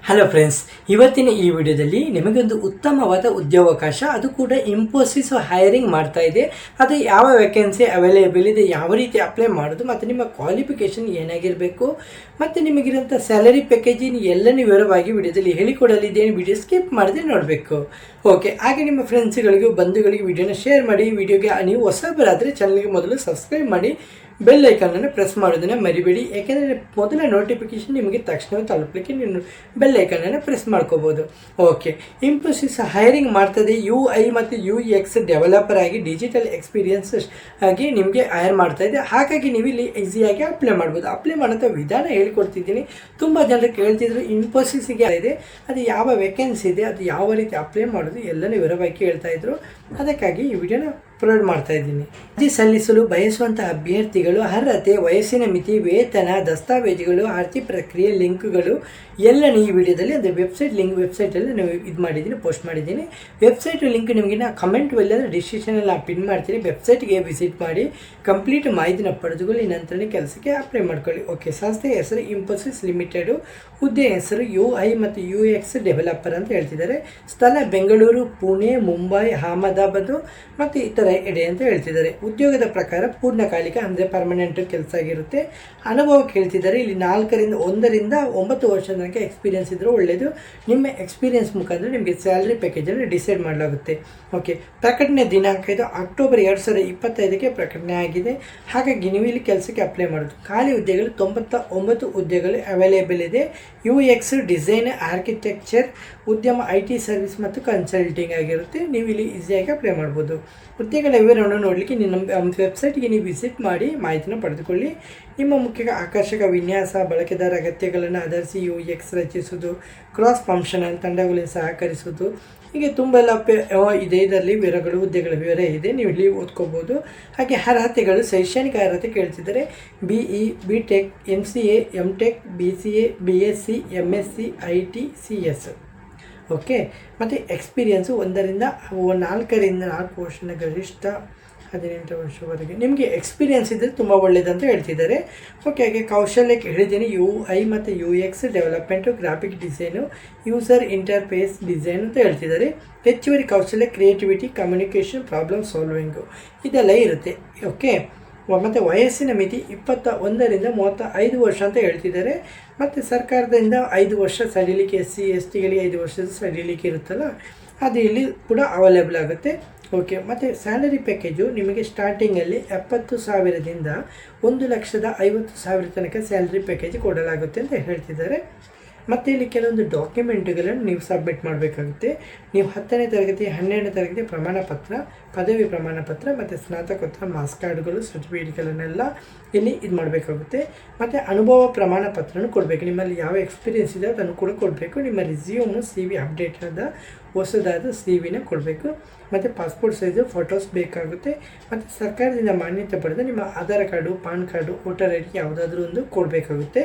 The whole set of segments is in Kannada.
ಹಲೋ ಫ್ರೆಂಡ್ಸ್, ಇವತ್ತಿನ ಈ ವಿಡಿಯೋದಲ್ಲಿ ನಿಮಗೊಂದು ಉತ್ತಮವಾದ ಉದ್ಯೋಗಾವಕಾಶ, ಅದು ಕೂಡ ಇನ್ಫೋಸಿಸ್ ಹೈರಿಂಗ್ ಮಾಡ್ತಾ ಇದೆ. ಅದು ಯಾವ ವೇಕೆನ್ಸಿ ಅವೈಲೇಬಲ್ ಇದೆ, ಯಾವ ರೀತಿ ಅಪ್ಲೈ ಮಾಡೋದು, ಮತ್ತು ನಿಮ್ಮ ಕ್ವಾಲಿಫಿಕೇಷನ್ ಏನಾಗಿರಬೇಕು, ಮತ್ತು ನಿಮಗಿರೋಂಥ ಸ್ಯಾಲರಿ ಪ್ಯಾಕೇಜಿನ ಎಲ್ಲನೂ ವಿವರವಾಗಿ ವಿಡಿಯೋದಲ್ಲಿ ಹೇಳಿಕೊಡಲಿದ್ದೇನೆ. ವಿಡಿಯೋ ಸ್ಕಿಪ್ ಮಾಡದೆ ನೋಡಬೇಕು. ಓಕೆ, ಹಾಗೆ ನಿಮ್ಮ ಫ್ರೆಂಡ್ಸ್ಗಳಿಗೂ ಬಂಧುಗಳಿಗೂ ವಿಡಿಯೋನ ಶೇರ್ ಮಾಡಿ. ವಿಡಿಯೋಗೆ ನೀವು ಹೊಸಬರಾದರೆ ಚಾನಲ್ಗೆ ಮೊದಲು ಸಬ್ಸ್ಕ್ರೈಬ್ ಮಾಡಿ, ಬೆಲ್ ಐಕಾನನ್ನು ಪ್ರೆಸ್ ಮಾಡೋದನ್ನು ಮರಿಬೇಡಿ. ಯಾಕೆಂದರೆ ಮೊದಲ ನೋಟಿಫಿಕೇಶನ್ ನಿಮಗೆ ತಕ್ಷಣವೇ ತಲುಪಲಿಕ್ಕೆ ನೀವು ಬೆಲ್ ಐಕಾನನ್ನು ಪ್ರೆಸ್ ಮಾಡ್ಕೋಬೋದು. ಓಕೆ, ಇನ್ಫೋಸಿಸ್ ಹೈರಿಂಗ್ ಮಾಡ್ತದೆ. UI ಮತ್ತು UX ಡೆವಲಪರ್ ಆಗಿ ಡಿಜಿಟಲ್ ಎಕ್ಸ್ಪೀರಿಯನ್ಸ್ ಆಗಿ ನಿಮಗೆ ಹೈರ್ ಮಾಡ್ತಾ ಇದೆ. ಹಾಗಾಗಿ ನೀವು ಇಲ್ಲಿ ಈಸಿಯಾಗಿ ಅಪ್ಲೈ ಮಾಡ್ಬೋದು. ಅಪ್ಲೈ ಮಾಡೋಂಥ ವಿಧಾನ ಹೇಳ್ಕೊಡ್ತಿದ್ದೀನಿ. ತುಂಬ ಜನರು ಕೇಳ್ತಿದ್ರು ಇನ್ಫೋಸಿಸ್ಗೆ ಇದೆ, ಅದು ಯಾವ ವೇಕೆನ್ಸಿ ಇದೆ, ಅದು ಯಾವ ರೀತಿ ಅಪ್ಲೈ ಮಾಡೋದು ಎಲ್ಲನೂ ವಿವರವಾಗಿ ಹೇಳ್ತಾ ಇದ್ರು. ಅದಕ್ಕಾಗಿ ಈ ವಿಡಿಯೋನ ಅಪ್ಲೋಡ್ ಮಾಡ್ತಾ ಇದ್ದೀನಿ. ಅರ್ಜಿ ಸಲ್ಲಿಸಲು ಬಯಸುವಂಥ ಅಭ್ಯರ್ಥಿಗಳು ಅರ್ಹತೆ, ವಯಸ್ಸಿನ ಮಿತಿ, ವೇತನ, ದಸ್ತಾವೇಜುಗಳು, ಆರ್ತಿ ಪ್ರಕ್ರಿಯೆ ಲಿಂಕ್ಗಳು ಎಲ್ಲನೂ ಈ ವಿಡಿಯೋದಲ್ಲಿ ಅಂದರೆ ವೆಬ್ಸೈಟಲ್ಲಿ ನಾವು ಇದು ಮಾಡಿದ್ದೀನಿ, ಪೋಸ್ಟ್ ಮಾಡಿದ್ದೀನಿ. ವೆಬ್ಸೈಟ್ ಲಿಂಕ್ ನಿಮಗೆ ನಾನು ಕಮೆಂಟ್ ಇಲ್ಲಾಂದರೆ ಡಿಸ್ಕ್ರಿಪ್ಷನಲ್ಲಿ ನಾನು ಪಿನ್ ಮಾಡ್ತೀನಿ. ವೆಬ್ಸೈಟ್ಗೆ ವಿಸಿಟ್ ಮಾಡಿ ಕಂಪ್ಲೀಟ್ ಮಾಹಿತಿನ ಪಡೆದುಕೊಳ್ಳಿ, ನಂತರನೇ ಕೆಲಸಕ್ಕೆ ಅಪ್ಲೈ ಮಾಡ್ಕೊಳ್ಳಿ. ಓಕೆ, ಸಂಸ್ಥೆಯ ಹೆಸರು ಇನ್ಫೋಸಿಸ್ ಲಿಮಿಟೆಡು, ಹುದ್ದೆ ಹೆಸರು UI ಮತ್ತು UX ಡೆವಲಪರ್ ಅಂತ ಹೇಳ್ತಿದ್ದಾರೆ. ಸ್ಥಳ ಬೆಂಗಳೂರು, ಪುಣೆ, ಮುಂಬೈ, ಅಹಮದಾಬಾದ್ ಮತ್ತು ಇತರ ಎಡೆ ಅಂತ ಹೇಳ್ತಿದ್ದಾರೆ. ಉದ್ಯೋಗದ ಪ್ರಕಾರ ಪೂರ್ಣಕಾಲಿಕ ಅಂದರೆ ಪರ್ಮನೆಂಟ್ ಕೆಲಸ ಆಗಿರುತ್ತೆ. ಅನುಭವ ಕೇಳ್ತಿದ್ದಾರೆ. ಇಲ್ಲಿ 1 ರಿಂದ 9 ವರ್ಷದ ತನಕ ಎಕ್ಸ್ಪೀರಿಯನ್ಸ್ ಇದ್ದರೂ ಒಳ್ಳೆಯದು. ನಿಮ್ಮ ಎಕ್ಸ್ಪೀರಿಯನ್ಸ್ ಮುಖಾಂತರ ನಿಮಗೆ ಸ್ಯಾಲರಿ ಪ್ಯಾಕೇಜನ್ನು ಡಿಸೈಡ್ ಮಾಡಲಾಗುತ್ತೆ. ಓಕೆ, ಪ್ರಕಟಣೆ ದಿನಾಂಕ ಇದು ಅಕ್ಟೋಬರ್ 2025ಕ್ಕೆ ಪ್ರಕಟಣೆ ಆಗಿದೆ. ಹಾಗಾಗಿ ನೀವು ಇಲ್ಲಿ ಕೆಲಸಕ್ಕೆ ಅಪ್ಲೈ ಮಾಡೋದು. ಖಾಲಿ ಹುದ್ದೆಗಳು 99 ಹುದ್ದೆಗಳು ಅವೈಲೇಬಲ್ ಇದೆ. UX ಡಿಸೈನ್, ಆರ್ಕಿಟೆಕ್ಚರ್, ಉದ್ಯಮ, IT ಸರ್ವಿಸ್ ಮತ್ತು ಕನ್ಸಲ್ಟಿಂಗ್ ಆಗಿರುತ್ತೆ. ನೀವು ಇಲ್ಲಿ ಈಸಿಯಾಗಿ ಅಪ್ಲೈ ಮಾಡ್ಬೋದು. ಹುದ್ದೆಗಳ ವಿವರವನ್ನು ನೋಡಲಿಕ್ಕೆ ನಮ್ಮ ವೆಬ್ಸೈಟ್ಗೆ ನೀವು ವಿಸಿಟ್ ಮಾಡಿ ಮಾಹಿತಿನ ಪಡೆದುಕೊಳ್ಳಿ. ನಿಮ್ಮ ಮುಖ್ಯ ಆಕರ್ಷಕ ವಿನ್ಯಾಸ, ಬಳಕೆದಾರ ಅಗತ್ಯಗಳನ್ನು ಆಧರಿಸಿ UX ರಚಿಸುವುದು, ಕ್ರಾಸ್ ಫಂಕ್ಷನಲ್ ತಂಡಗಳಿಗೆ ಸಹಕರಿಸುವುದು, ಹೀಗೆ ತುಂಬ ಎಲ್ಲ ಇದೆ. ಇದರಲ್ಲಿ ವಿವರಗಳು, ಹುದ್ದೆಗಳ ವಿವರ ಇದೆ, ನೀವು ಇಲ್ಲಿ ಓದ್ಕೋಬೋದು. ಹಾಗೆ ಅರ್ಹತೆಗಳು, ಶೈಕ್ಷಣಿಕ ಅರ್ಹತೆ ಕೇಳ್ತಿದ್ದಾರೆ. BE, BTech, MCA, MTech, BCA, BSc, MSc, IT, CS. Okay, ಮತ್ತು ಎಕ್ಸ್ಪೀರಿಯನ್ಸು 1 ರಿಂದ 4 ವರ್ಷದ ಗರಿಷ್ಠ 18 ವರ್ಷವರೆಗೆ ನಿಮಗೆ ಎಕ್ಸ್ಪೀರಿಯನ್ಸ್ ಇದ್ದರೆ ತುಂಬ ಒಳ್ಳೆಯದಂತ ಹೇಳ್ತಿದ್ದಾರೆ. ಓಕೆ, ಹಾಗೆ ಕೌಶಲ್ಯಕ್ಕೆ ಹೇಳಿದ್ದೀನಿ. UI ಮತ್ತು UX development, graphic design, user interface design ಅಂತ ಹೇಳ್ತಿದ್ದಾರೆ. ಹೆಚ್ಚುವರಿ ಕೌಶಲ್ಯ ಕ್ರಿಯೇಟಿವಿಟಿ, ಕಮ್ಯುನಿಕೇಷನ್, ಪ್ರಾಬ್ಲಮ್ ಸಾಲ್ವಿಂಗು ಇದೆಲ್ಲ ಇರುತ್ತೆ. ಓಕೆ, ಮತ್ತು ವಯಸ್ಸಿನ ಮಿತಿ 21 ರಿಂದ 35 ವರ್ಷ ಅಂತ ಹೇಳ್ತಿದ್ದಾರೆ. ಮತ್ತು ಸರ್ಕಾರದಿಂದ 5 ವರ್ಷ ಸಡಿಲಿಕೆ, SC STಗಳಿಗೆ 5 ವರ್ಷದ ಸಡಿಲಿಕೆ ಇರುತ್ತಲ್ಲ, ಅದು ಇಲ್ಲಿ ಕೂಡ ಅವೈಲೇಬಲ್ ಆಗುತ್ತೆ. ಓಕೆ, ಮತ್ತು ಸ್ಯಾಲರಿ ಪ್ಯಾಕೇಜು ನಿಮಗೆ ಸ್ಟಾರ್ಟಿಂಗಲ್ಲಿ 70,000ದಿಂದ 1,50,000 ತನಕ ಸ್ಯಾಲರಿ ಪ್ಯಾಕೇಜ್ ಕೊಡಲಾಗುತ್ತೆ ಅಂತ ಹೇಳ್ತಿದ್ದಾರೆ. ಮತ್ತು ಇಲ್ಲಿ ಕೆಲವೊಂದು ಡಾಕ್ಯುಮೆಂಟ್ಗಳನ್ನು ನೀವು ಸಬ್ಮಿಟ್ ಮಾಡಬೇಕಾಗುತ್ತೆ. ನೀವು 10ನೇ ತರಗತಿ, 12ನೇ ತರಗತಿ ಪ್ರಮಾಣ ಪತ್ರ, ಪದವಿ ಪ್ರಮಾಣ ಪತ್ರ ಮತ್ತು ಸ್ನಾತಕೋತ್ತರ ಮಾರ್ಕ್ಸ್ ಕಾರ್ಡ್ಗಳು, ಸರ್ಟಿಫಿಕೇಟ್ಗಳನ್ನೆಲ್ಲ ಇಲ್ಲಿ ಇದು ಮಾಡಬೇಕಾಗುತ್ತೆ. ಮತ್ತು ಅನುಭವ ಪ್ರಮಾಣ ಪತ್ರನೂ ಕೊಡಬೇಕು. ನಿಮ್ಮಲ್ಲಿ ಯಾವ ಎಕ್ಸ್ಪೀರಿಯೆನ್ಸ್ ಇದೆ ಅದನ್ನು ಕೂಡ ಕೊಡಬೇಕು. ನಿಮ್ಮ ರಿಸ್ಯೂಮು, CV ಅಪ್ಡೇಟ್ ಆದ ಹೊಸದಾದ CVನ ಕೊಡಬೇಕು. ಮತ್ತು ಪಾಸ್ಪೋರ್ಟ್ ಸೈಜು ಫೋಟೋಸ್ ಬೇಕಾಗುತ್ತೆ. ಮತ್ತು ಸರ್ಕಾರದಿಂದ ಮಾನ್ಯತೆ ಪಡೆದ ನಿಮ್ಮ Aadhaar card, PAN card, voter ID ಯಾವುದಾದ್ರೂ ಒಂದು ಕೊಡಬೇಕಾಗುತ್ತೆ.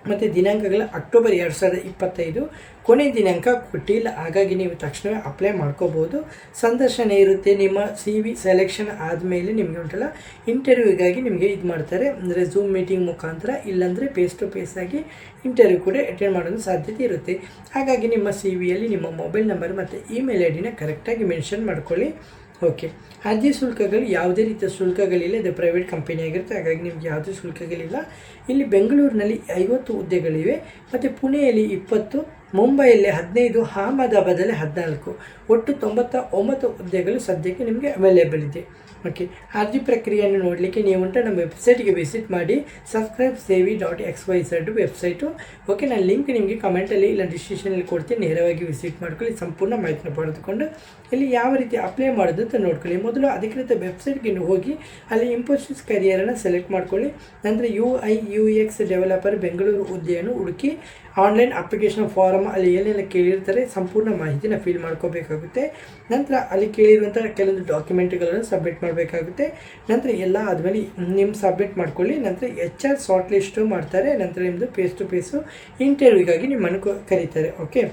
ಮತ್ತು ದಿನಾಂಕಗಳು ಅಕ್ಟೋಬರ್ 2025 ಕೊನೆ ದಿನಾಂಕ ಕೊಟ್ಟಿಲ್ಲ. ಹಾಗಾಗಿ ನೀವು ತಕ್ಷಣವೇ ಅಪ್ಲೈ ಮಾಡ್ಕೋಬೋದು. ಸಂದರ್ಶನ ಇರುತ್ತೆ. ನಿಮ್ಮ CV ಸೆಲೆಕ್ಷನ್ ಆದಮೇಲೆ ನಿಮಗೆ ಉಂಟಲ್ಲ ಇಂಟರ್ವ್ಯೂಗಾಗಿ ನಿಮಗೆ ಇದು ಮಾಡ್ತಾರೆ, ಅಂದರೆ ಝೂಮ್ ಮೀಟಿಂಗ್ ಮುಖಾಂತರ, ಇಲ್ಲಾಂದರೆ ಫೇಸ್ ಟು ಫೇಸ್ ಆಗಿ ಇಂಟರ್ವ್ಯೂ ಕೂಡ ಅಟೆಂಡ್ ಮಾಡೋದು ಸಾಧ್ಯತೆ ಇರುತ್ತೆ. ಹಾಗಾಗಿ ನಿಮ್ಮ CVಯಲ್ಲಿ ನಿಮ್ಮ ಮೊಬೈಲ್ ನಂಬರ್ ಮತ್ತು ಇಮೇಲ್ ID ಕರೆಕ್ಟಾಗಿ ಮೆನ್ಷನ್ ಮಾಡ್ಕೊಳ್ಳಿ. ಓಕೆ, ಅರ್ಜಿ ಶುಲ್ಕಗಳು ಯಾವುದೇ ರೀತಿಯ ಶುಲ್ಕಗಳಿಲ್ಲ. ಇದು ಪ್ರೈವೇಟ್ ಕಂಪನಿ ಆಗಿರುತ್ತೆ. ಹಾಗಾಗಿ ನಿಮ್ಗೆ ಯಾವುದೇ ಶುಲ್ಕಗಳಿಲ್ಲ. ಇಲ್ಲಿ ಬೆಂಗಳೂರಿನಲ್ಲಿ 50 ಹುದ್ದೆಗಳಿವೆ, ಮತ್ತು ಪುಣೆಯಲ್ಲಿ 20, ಮುಂಬೈಯಲ್ಲಿ 15, ಅಹಮದಾಬಾದಲ್ಲಿ 14, ಒಟ್ಟು 99 ಹುದ್ದೆಗಳು ಸದ್ಯಕ್ಕೆ ನಿಮಗೆ ಅವೈಲೇಬಲ್ ಇದೆ. ಓಕೆ, ಅರ್ಜಿ ಪ್ರಕ್ರಿಯೆಯನ್ನು ನೋಡಲಿಕ್ಕೆ ನೀವು ನಮ್ಮ ವೆಬ್ಸೈಟ್ಗೆ ವಿಸಿಟ್ ಮಾಡಿ. subscribesevi.xyz website. ಓಕೆ, ನಾನು ಲಿಂಕ್ ನಿಮಗೆ ಕಮೆಂಟಲ್ಲಿ ಇಲ್ಲ ಡಿಸ್ಕ್ರಿಪ್ಷನಲ್ಲಿ ಕೊಡ್ತೀನಿ, ನೇರವಾಗಿ ವಿಸಿಟ್ ಮಾಡ್ಕೊಳ್ಳಿ. ಸಂಪೂರ್ಣ ಮಾಹಿತಿನ ಪಡೆದುಕೊಂಡು ಇಲ್ಲಿ ಯಾವ ರೀತಿ ಅಪ್ಲೈ ಮಾಡೋದು ಅಂತ ನೋಡ್ಕೊಳ್ಳಿ. ಮೊದಲು ಅಧಿಕೃತ ವೆಬ್ಸೈಟ್ಗೆ ಹೋಗಿ ಅಲ್ಲಿ ಇನ್ಫೋಸಿಸ್ ಕರಿಯರನ್ನು ಸೆಲೆಕ್ಟ್ ಮಾಡ್ಕೊಳ್ಳಿ. ನಂತರ UI UX ಡೆವಲಪರ್ ಬೆಂಗಳೂರು ಹುದ್ದೆಯನ್ನು ಹುಡುಕಿ ಆನ್ಲೈನ್ ಅಪ್ಲಿಕೇಶನ್ ಫಾರಮ್ ಅಲ್ಲಿ ಏನೆಲ್ಲ ಕೇಳಿರ್ತಾರೆ ಸಂಪೂರ್ಣ ಮಾಹಿತಿನ ಫಿಲ್ ಮಾಡ್ಕೋಬೇಕಾಗುತ್ತೆ. ನಂತರ ಅಲ್ಲಿ ಕೇಳಿರುವಂಥ ಕೆಲವೊಂದು ಡಾಕ್ಯುಮೆಂಟ್ಗಳನ್ನು ಸಬ್ಮಿಟ್ ಮಾಡಬೇಕಾಗುತ್ತೆ. ನಂತರ ಎಲ್ಲ ಆದಮೇಲೆ ನಿಮ್ಮ ಸಬ್ಮಿಟ್ ಮಾಡ್ಕೊಳ್ಳಿ. ನಂತರ HR ಶಾರ್ಟ್ ಲಿಸ್ಟು ಮಾಡ್ತಾರೆ. ನಂತರ ನಿಮ್ಮದು ಫೇಸ್ ಟು ಫೇಸು ಇಂಟರ್ವ್ಯೂಗಾಗಿ ನಿಮ್ಮನ್ನು ಕರೀತಾರೆ. ಓಕೆ,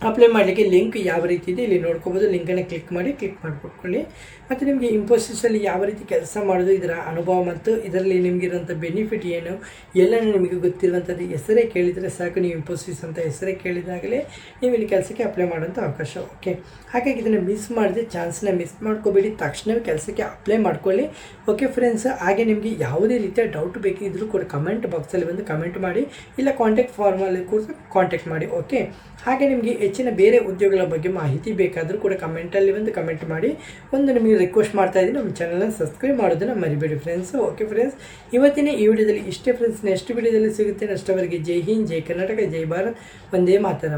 ಅಪ್ಲೈ ಮಾಡಲಿಕ್ಕೆ ಲಿಂಕ್ ಯಾವ ರೀತಿ ಇದೆ ಇಲ್ಲಿ ನೋಡ್ಕೋಬೋದು. ಲಿಂಕನ್ನು ಕ್ಲಿಕ್ ಮಾಡಿಬಿಟ್ಕೊಳ್ಳಿ. ಮತ್ತು ನಿಮಗೆ ಇನ್ಫೋಸಿಸಲ್ಲಿ ಯಾವ ರೀತಿ ಕೆಲಸ ಮಾಡೋದು, ಇದರ ಅನುಭವ ಮತ್ತು ಇದರಲ್ಲಿ ನಿಮಗಿರೋಂಥ ಬೆನಿಫಿಟ್ ಏನು ಎಲ್ಲನೂ ನಿಮಗೆ ಗೊತ್ತಿರುವಂಥದ್ದು ಹೆಸರೇ ಕೇಳಿದರೆ ಸಾಕು. ನೀವು ಇನ್ಫೋಸಿಸ್ ಅಂತ ಹೆಸರೇ ಕೇಳಿದಾಗಲೇ ನೀವು ಇಲ್ಲಿ ಕೆಲಸಕ್ಕೆ ಅಪ್ಲೈ ಮಾಡೋಂಥ ಅವಕಾಶ. ಓಕೆ, ಹಾಗಾಗಿ ಇದನ್ನು ಮಿಸ್ ಮಾಡಿದೆ, ಚಾನ್ಸ್ನ ಮಿಸ್ ಮಾಡ್ಕೋಬೇಡಿ, ತಕ್ಷಣವೇ ಕೆಲಸಕ್ಕೆ ಅಪ್ಲೈ ಮಾಡ್ಕೊಳ್ಳಿ. ಓಕೆ ಫ್ರೆಂಡ್ಸ್, ಹಾಗೆ ನಿಮಗೆ ಯಾವುದೇ ರೀತಿಯ ಡೌಟ್ ಬೇಕಿದ್ದರೂ ಕೂಡ ಕಮೆಂಟ್ ಬಾಕ್ಸಲ್ಲಿ ಬಂದು ಕಮೆಂಟ್ ಮಾಡಿ, ಇಲ್ಲ ಕಾಂಟ್ಯಾಕ್ಟ್ ಫಾರ್ಮಲ್ಲಿ ಕೂಡ ಕಾಂಟ್ಯಾಕ್ಟ್ ಮಾಡಿ. ಓಕೆ, ಹಾಗೆ ನಿಮಗೆ ಹೆಚ್ಚಿನ ಬೇರೆ ಉದ್ಯೋಗಗಳ ಬಗ್ಗೆ ಮಾಹಿತಿ ಬೇಕಾದರೂ ಕೂಡ ಕಮೆಂಟಲ್ಲಿ ಒಂದು ಕಮೆಂಟ್ ಮಾಡಿ. ಒಂದು ನಿಮಗೆ ರಿಕ್ವೆಸ್ಟ್ ಮಾಡ್ತಾ ಇದ್ದೀನಿ, ನಮ್ಮ ಚಾನಲ್ನ ಸಬ್ಸ್ಕ್ರೈಬ್ ಮಾಡೋದನ್ನು ಮರಿಬೇಡಿ ಫ್ರೆಂಡ್ಸ್. ಓಕೆ ಫ್ರೆಂಡ್ಸ್, ಇವತ್ತಿನ ಈ ವಿಡಿಯೋದಲ್ಲಿ ಇಷ್ಟೇ ಫ್ರೆಂಡ್ಸ್. ನೆಕ್ಸ್ಟ್ ವಿಡಿಯೋದಲ್ಲಿ ಸಿಗುತ್ತೆ. ಅಷ್ಟವರೆಗೆ ಜೈ ಹಿಂದ್, ಜೈ ಕರ್ನಾಟಕ, ಜೈ ಭಾರತ್, ಒಂದೇ ಮಾತರಂ.